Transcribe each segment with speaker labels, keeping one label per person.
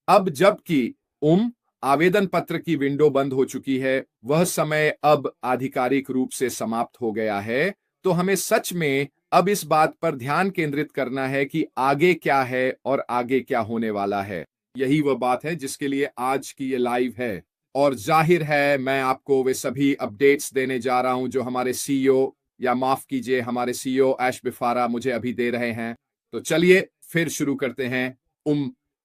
Speaker 1: अब जबकि आवेदन पत्र की विंडो बंद हो चुकी है, वह समय अब आधिकारिक रूप से समाप्त हो गया है, तो हमें सच में अब इस बात पर ध्यान केंद्रित करना है कि आगे क्या है और आगे क्या होने वाला है। यही वह बात है जिसके लिए आज की ये लाइव है। और जाहिर है मैं आपको वे सभी अपडेट्स देने जा रहा हूं जो हमारे सीईओ, या माफ कीजिए हमारे सीईओ ऐश बिफारा मुझे अभी दे रहे हैं। तो चलिए फिर शुरू करते हैं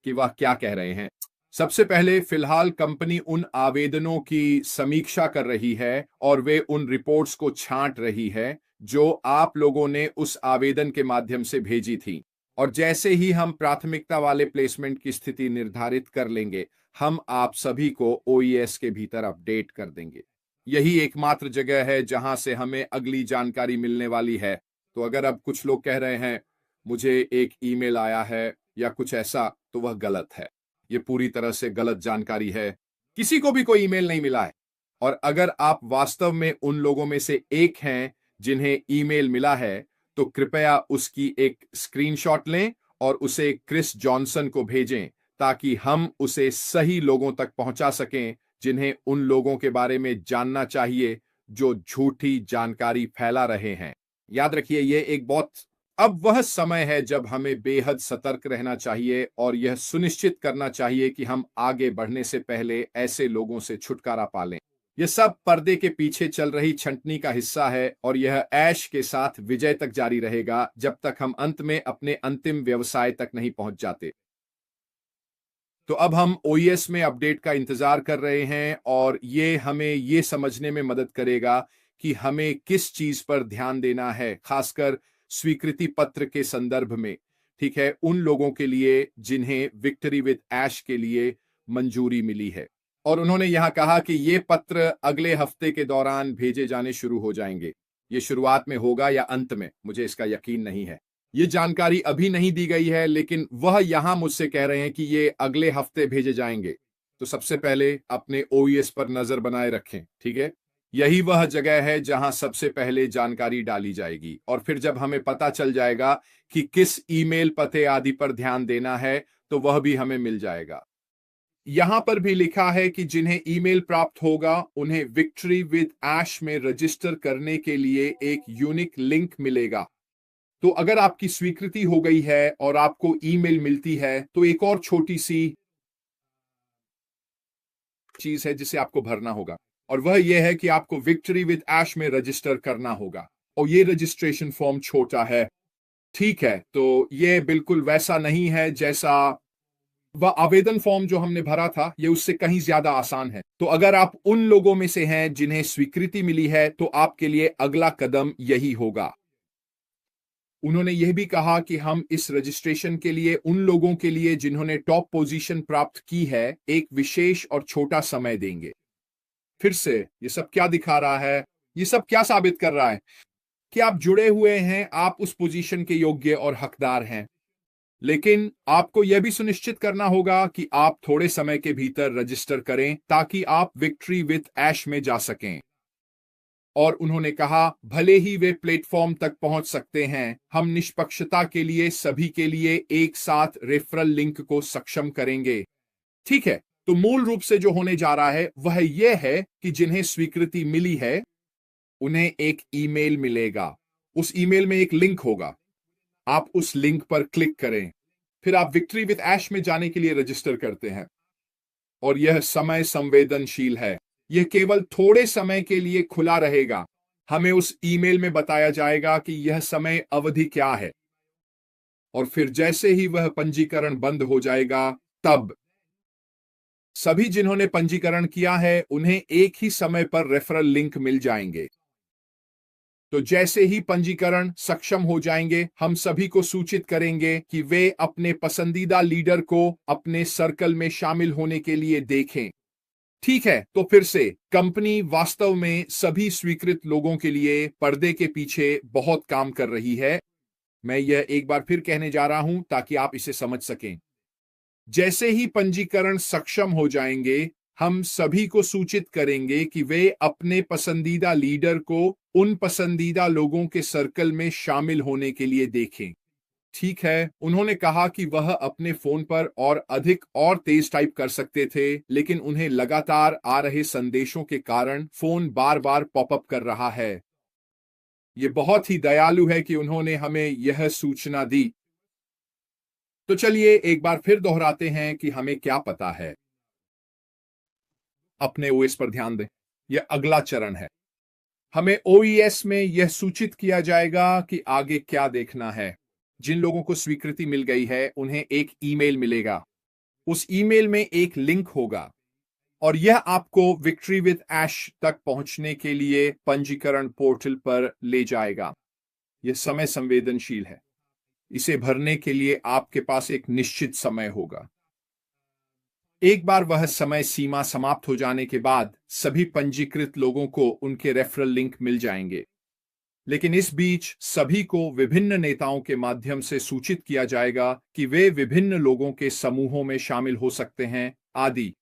Speaker 1: कि वह क्या कह रहे हैं। सबसे पहले फिलहाल कंपनी उन आवेदनों की समीक्षा कर रही है और वे उन रिपोर्ट्स को छांट रही है जो आप लोगों ने उस आवेदन के माध्यम से भेजी थी। और जैसे ही हम प्राथमिकता वाले प्लेसमेंट की स्थिति निर्धारित कर लेंगे, हम आप सभी को ओईएस के भीतर अपडेट कर देंगे। यही एकमात्र जगह है जहां से हमें अगली जानकारी मिलने वाली है। तो अगर अब कुछ लोग कह रहे हैं मुझे एक ईमेल आया है या कुछ ऐसा, तो वह गलत है। ये पूरी तरह से गलत जानकारी है। किसी को भी कोई ईमेल नहीं मिला है। और अगर आप वास्तव में उन लोगों में से एक हैं जिन्हें ईमेल मिला है, तो कृपया उसकी एक स्क्रीनशॉट लें और उसे क्रिस जॉनसन को भेजें, ताकि हम उसे सही लोगों तक पहुंचा सकें जिन्हें उन लोगों के बारे में जानना चाहिए जो झूठी जानकारी फैला रहे हैं। याद रखिए, ये एक बहुत अब वह समय है जब हमें बेहद सतर्क रहना चाहिए और यह सुनिश्चित करना चाहिए कि हम आगे बढ़ने से पहले ऐसे लोगों से छुटकारा पा लें। यह सब पर्दे के पीछे चल रही छंटनी का हिस्सा है और यह ऐश के साथ विजय तक जारी रहेगा जब तक हम अंत में अपने अंतिम व्यवसाय तक नहीं पहुंच जाते। तो अब हम ओईएस में अपडेट का इंतजार कर रहे हैं और ये हमें ये समझने में मदद करेगा कि हमें किस चीज पर ध्यान देना है, खासकर स्वीकृति पत्र के संदर्भ में। ठीक है, उन लोगों के लिए जिन्हें विक्ट्री विद ऐश के लिए मंजूरी मिली है। और उन्होंने यहां कहा कि ये पत्र अगले हफ्ते के दौरान भेजे जाने शुरू हो जाएंगे। ये शुरुआत में होगा या अंत में, मुझे इसका यकीन नहीं है। ये जानकारी अभी नहीं दी गई है, लेकिन वह यहां मुझसे कह रहे हैं कि ये अगले हफ्ते भेजे जाएंगे। तो सबसे पहले अपने ओईएस पर नजर बनाए रखें। ठीक है, यही वह जगह है जहां सबसे पहले जानकारी डाली जाएगी और फिर जब हमें पता चल जाएगा कि किस ईमेल पते आदि पर ध्यान देना है, तो वह भी हमें मिल जाएगा। यहां पर भी लिखा है कि जिन्हें ईमेल प्राप्त होगा उन्हें विक्ट्री विद ऐश में रजिस्टर करने के लिए एक यूनिक लिंक मिलेगा। तो अगर आपकी स्वीकृति हो गई है और आपको ईमेल मिलती है, तो एक और छोटी सी चीज है जिसे आपको भरना होगा, और वह यह है कि आपको विक्ट्री विद ऐश में रजिस्टर करना होगा। और ये रजिस्ट्रेशन फॉर्म छोटा है। ठीक है, तो ये बिल्कुल वैसा नहीं है जैसा वह आवेदन फॉर्म जो हमने भरा था, ये उससे कहीं ज्यादा आसान है। तो अगर आप उन लोगों में से हैं जिन्हें स्वीकृति मिली है, तो आपके लिए अगला कदम यही होगा। उन्होंने यह भी कहा कि हम इस रजिस्ट्रेशन के लिए उन लोगों के लिए जिन्होंने टॉप पोजीशन प्राप्त की है, एक विशेष और छोटा समय देंगे। फिर से ये सब क्या दिखा रहा है? ये सब क्या साबित कर रहा है? कि आप जुड़े हुए हैं, आप उस पोजीशन के योग्य और हकदार हैं। लेकिन आपको यह भी सुनिश्चित करना होगा कि आप थोड़े समय के भीतर रजिस्टर करें ताकि आप विक्ट्री विद ऐश में जा सकें। और उन्होंने कहा, भले ही वे प्लेटफॉर्म तक पहुंच सकते हैं, हम निष्पक्षता के लिए सभी के लिए एक साथ रेफरल लिंक को सक्षम करेंगे। ठीक है, तो मूल रूप से जो होने जा रहा है वह यह है कि जिन्हें स्वीकृति मिली है उन्हें एक ईमेल मिलेगा। उस ईमेल में एक लिंक होगा, आप उस लिंक पर क्लिक करें, फिर आप विक्ट्री विद ऐश में जाने के लिए रजिस्टर करते हैं। और यह समय संवेदनशील है, यह केवल थोड़े समय के लिए खुला रहेगा। हमें उस ईमेल में बताया जाएगा कि यह समय अवधि क्या है, और फिर जैसे ही वह पंजीकरण बंद हो जाएगा, तब सभी जिन्होंने पंजीकरण किया है उन्हें एक ही समय पर रेफरल लिंक मिल जाएंगे। तो जैसे ही पंजीकरण सक्षम हो जाएंगे, हम सभी को सूचित करेंगे कि वे अपने पसंदीदा लीडर को अपने सर्कल में शामिल होने के लिए देखें। ठीक है, तो फिर से कंपनी वास्तव में सभी स्वीकृत लोगों के लिए पर्दे के पीछे बहुत काम कर रही है। मैं यह एक बार फिर कहने जा रहा हूं ताकि आप इसे समझ सकें। जैसे ही पंजीकरण सक्षम हो जाएंगे, हम सभी को सूचित करेंगे कि वे अपने पसंदीदा लीडर को उन पसंदीदा लोगों के सर्कल में शामिल होने के लिए देखें। ठीक है, उन्होंने कहा कि वह अपने फोन पर और अधिक और तेज टाइप कर सकते थे, लेकिन उन्हें लगातार आ रहे संदेशों के कारण फोन बार बार पॉपअप कर रहा है। ये बहुत ही दयालु है कि उन्होंने हमें यह सूचना दी। तो चलिए एक बार फिर दोहराते हैं कि हमें क्या पता है। अपने ओएस पर ध्यान दें। यह अगला चरण है। हमें ओईएस में यह सूचित किया जाएगा कि आगे क्या देखना है। जिन लोगों को स्वीकृति मिल गई है उन्हें एक ईमेल मिलेगा। उस ईमेल में एक लिंक होगा और यह आपको विक्ट्री विद ऐश तक पहुंचने के लिए पंजीकरण पोर्टल पर ले जाएगा। यह समय संवेदनशील है। इसे भरने के लिए आपके पास एक निश्चित समय होगा। एक बार वह समय सीमा समाप्त हो जाने के बाद सभी पंजीकृत लोगों को उनके रेफरल लिंक मिल जाएंगे, लेकिन इस बीच सभी को विभिन्न नेताओं के माध्यम से सूचित किया जाएगा कि वे विभिन्न लोगों के समूहों में शामिल हो सकते हैं आदि।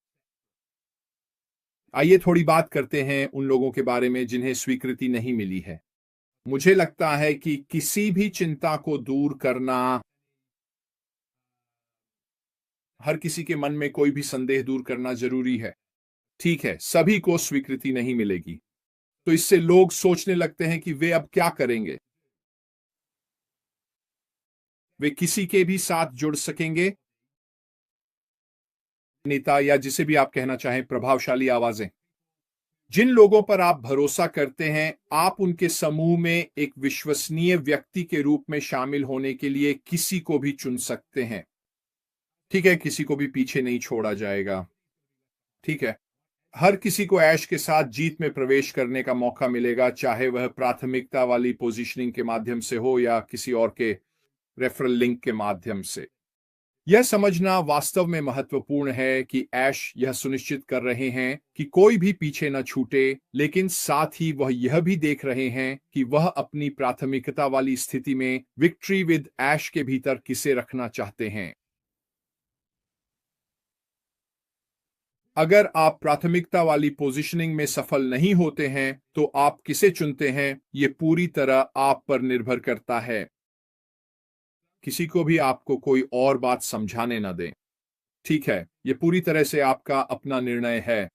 Speaker 1: आइए थोड़ी बात करते हैं उन लोगों के बारे में जिन्हें स्वीकृति नहीं मिली है। मुझे लगता है कि किसी भी चिंता को दूर करना, हर किसी के मन में कोई भी संदेह दूर करना जरूरी है। ठीक है, सभी को स्वीकृति नहीं मिलेगी, तो इससे लोग सोचने लगते हैं कि वे अब क्या करेंगे। वे किसी के भी साथ जुड़ सकेंगे। नेता या जिसे भी आप कहना चाहें, प्रभावशाली आवाजें। जिन लोगों पर आप भरोसा करते हैं, आप उनके समूह में एक विश्वसनीय व्यक्ति के रूप में शामिल होने के लिए किसी को भी चुन सकते हैं। ठीक है, किसी को भी पीछे नहीं छोड़ा जाएगा। ठीक है, हर किसी को ऐश के साथ जीत में प्रवेश करने का मौका मिलेगा, चाहे वह प्राथमिकता वाली पोजीशनिंग के माध्यम से हो या किसी और के रेफरल लिंक के माध्यम से। यह समझना वास्तव में महत्वपूर्ण है कि ऐश यह सुनिश्चित कर रहे हैं कि कोई भी पीछे न छूटे, लेकिन साथ ही वह यह भी देख रहे हैं कि वह अपनी प्राथमिकता वाली स्थिति में विक्ट्री विद ऐश के भीतर किसे रखना चाहते हैं। अगर आप प्राथमिकता वाली पोजीशनिंग में सफल नहीं होते हैं तो आप किसे चुनते हैं, यह पूरी तरह आप पर निर्भर करता है। किसी को भी आपको कोई और बात समझाने न दें। ठीक है, यह पूरी तरह से आपका अपना निर्णय है।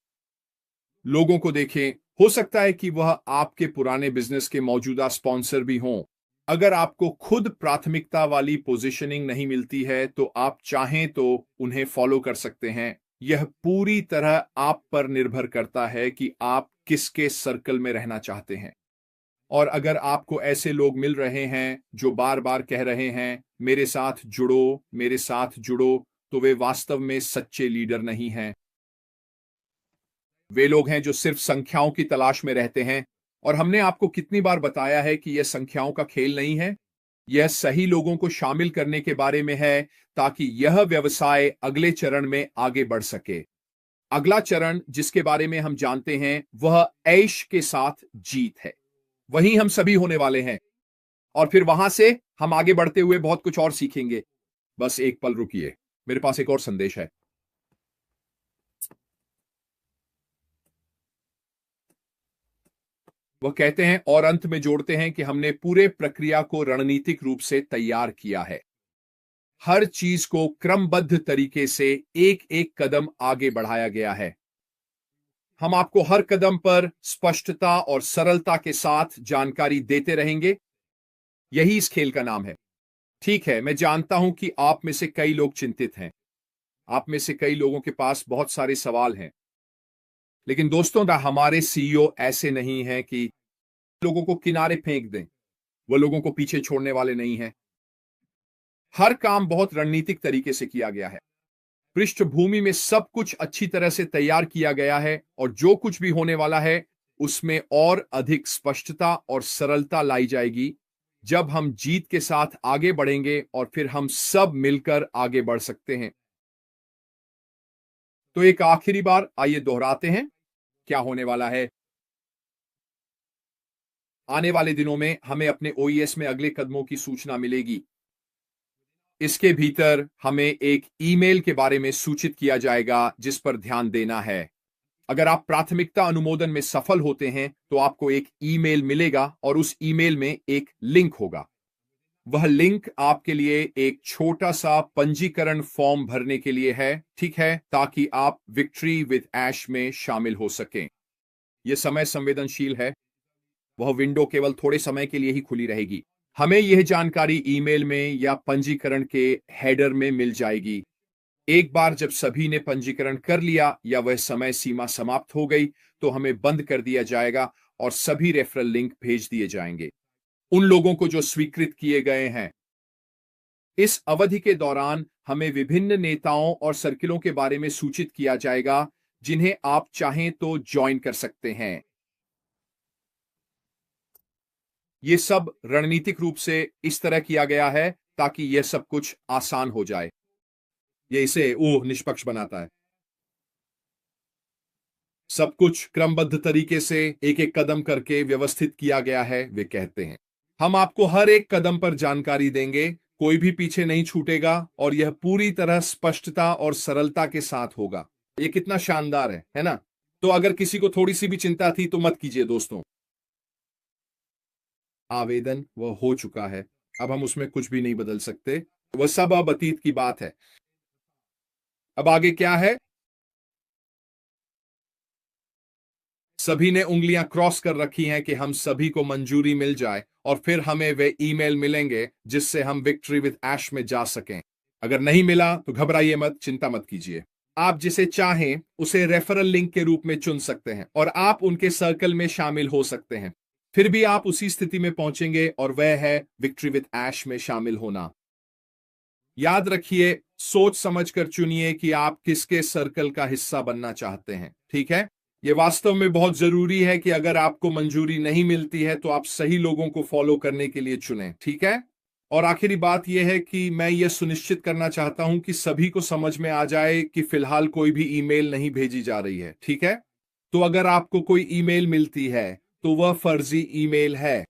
Speaker 1: लोगों को देखें, हो सकता है कि वह आपके पुराने बिजनेस के मौजूदा स्पॉन्सर भी हों। अगर आपको खुद प्राथमिकता वाली पोजीशनिंग नहीं मिलती है तो आप चाहें तो उन्हें फॉलो कर सकते हैं। यह पूरी तरह आप पर निर्भर करता है कि आप किसके सर्कल में रहना चाहते हैं। और अगर आपको ऐसे लोग मिल रहे हैं जो बार बार कह रहे हैं मेरे साथ जुड़ो, मेरे साथ जुड़ो, तो वे वास्तव में सच्चे लीडर नहीं हैं। वे लोग हैं जो सिर्फ संख्याओं की तलाश में रहते हैं। और हमने आपको कितनी बार बताया है कि यह संख्याओं का खेल नहीं है, यह सही लोगों को शामिल करने के बारे में है ताकि यह व्यवसाय अगले चरण में आगे बढ़ सके। अगला चरण जिसके बारे में हम जानते हैं वह ऐश के साथ जीत है। वहीं हम सभी होने वाले हैं और फिर वहां से हम आगे बढ़ते हुए बहुत कुछ और सीखेंगे। बस एक पल रुकिए, मेरे पास एक और संदेश है। वह कहते हैं और अंत में जोड़ते हैं कि हमने पूरे प्रक्रिया को रणनीतिक रूप से तैयार किया है। हर चीज को क्रमबद्ध तरीके से एक एक कदम आगे बढ़ाया गया है। हम आपको हर कदम पर स्पष्टता और सरलता के साथ जानकारी देते रहेंगे। यही इस खेल का नाम है। ठीक है, मैं जानता हूं कि आप में से कई लोग चिंतित हैं। आप में से कई लोगों के पास बहुत सारे सवाल हैं। लेकिन दोस्तों, हमारे सीईओ ऐसे नहीं हैं कि लोगों को किनारे फेंक दें। वो लोगों को पीछे छोड़ने वाले नहीं हैं। हर काम बहुत रणनीतिक तरीके से किया गया है। पृष्ठभूमि में सब कुछ अच्छी तरह से तैयार किया गया है और जो कुछ भी होने वाला है उसमें और अधिक स्पष्टता और सरलता लाई जाएगी जब हम जीत के साथ आगे बढ़ेंगे और फिर हम सब मिलकर आगे बढ़ सकते हैं। तो एक आखिरी बार आइए दोहराते हैं क्या होने वाला है। आने वाले दिनों में हमें अपने ओईएस में अगले कदमों की सूचना मिलेगी। इसके भीतर हमें एक ईमेल के बारे में सूचित किया जाएगा जिस पर ध्यान देना है। अगर आप प्राथमिकता अनुमोदन में सफल होते हैं तो आपको एक ईमेल मिलेगा और उस ईमेल में एक लिंक होगा। वह लिंक आपके लिए एक छोटा सा पंजीकरण फॉर्म भरने के लिए है, ठीक है, ताकि आप विक्ट्री विद ऐश में शामिल हो सकें। यह समय संवेदनशील है। वह विंडो केवल थोड़े समय के लिए ही खुली रहेगी। हमें यह जानकारी ईमेल में या पंजीकरण के हेडर में मिल जाएगी। एक बार जब सभी ने पंजीकरण कर लिया या वह समय सीमा समाप्त हो गई, तो हमें बंद कर दिया जाएगा और सभी रेफरल लिंक भेज दिए जाएंगे उन लोगों को जो स्वीकृत किए गए हैं। इस अवधि के दौरान हमें विभिन्न नेताओं और सर्किलों के बारे में सूचित किया जाएगा जिन्हें आप चाहें तो ज्वाइन कर सकते हैं। यह सब रणनीतिक रूप से इस तरह किया गया है ताकि यह सब कुछ आसान हो जाए। यह इसे निष्पक्ष बनाता है। सब कुछ क्रमबद्ध तरीके से एक एक कदम करके व्यवस्थित किया गया है, वे कहते हैं। हम आपको हर एक कदम पर जानकारी देंगे, कोई भी पीछे नहीं छूटेगा और यह पूरी तरह स्पष्टता और सरलता के साथ होगा। यह कितना शानदार है ना? तो अगर किसी को थोड़ी सी भी चिंता थी तो मत कीजिए दोस्तों। आवेदन वह हो चुका है, अब हम उसमें कुछ भी नहीं बदल सकते। वह सब अब अतीत की बात है। अब आगे क्या है? सभी ने उंगलियां क्रॉस कर रखी हैं कि हम सभी को मंजूरी मिल जाए और फिर हमें वे ईमेल मिलेंगे जिससे हम विक्ट्री विद ऐश में जा सकें। अगर नहीं मिला तो घबराइए मत, चिंता मत कीजिए। आप जिसे चाहें उसे रेफरल लिंक के रूप में चुन सकते हैं और आप उनके सर्कल में शामिल हो सकते हैं। फिर भी आप उसी स्थिति में पहुंचेंगे और वह है विक्ट्री विद ऐश में शामिल होना। याद रखिए, सोच समझकर चुनिए कि आप किसके सर्कल का हिस्सा बनना चाहते हैं, ठीक है? यह वास्तव में बहुत जरूरी है कि अगर आपको मंजूरी नहीं मिलती है तो आप सही लोगों को फॉलो करने के लिए चुनें, ठीक है? और आखिरी बात यह है कि मैं यह सुनिश्चित करना चाहता हूं कि सभी को समझ में आ जाए कि फिलहाल कोई भी ईमेल नहीं भेजी जा रही है, ठीक है? तो अगर आपको कोई ईमेल मिलती है तो वह फर्जी ईमेल है,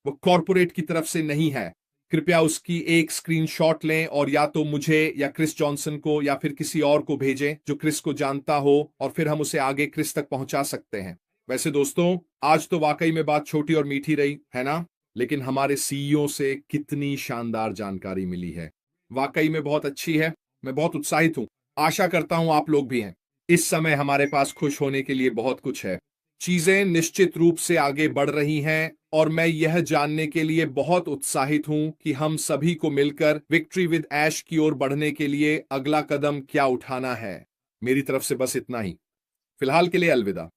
Speaker 1: वह कॉर्पोरेट की तरफ से नहीं है। कृपया उसकी एक स्क्रीनशॉट लें और या तो मुझे या क्रिस जॉनसन को या फिर किसी और को भेजें जो क्रिस को जानता हो, और फिर हम उसे आगे क्रिस तक पहुंचा सकते हैं। वैसे दोस्तों, आज तो वाकई में बात छोटी और मीठी रही है ना, लेकिन हमारे सीईओ से कितनी शानदार जानकारी मिली है, वाकई में बहुत अच्छी है। मैं बहुत उत्साहित हूं, आशा करता हूं आप लोग भी हैं। इस समय हमारे पास खुश होने के लिए बहुत कुछ है। चीजें निश्चित रूप से आगे बढ़ रही हैं और मैं यह जानने के लिए बहुत उत्साहित हूं कि हम सभी को मिलकर विक्ट्री विद ऐश की ओर बढ़ने के लिए अगला कदम क्या उठाना है। मेरी तरफ से बस इतना ही। फिलहाल के लिए अलविदा।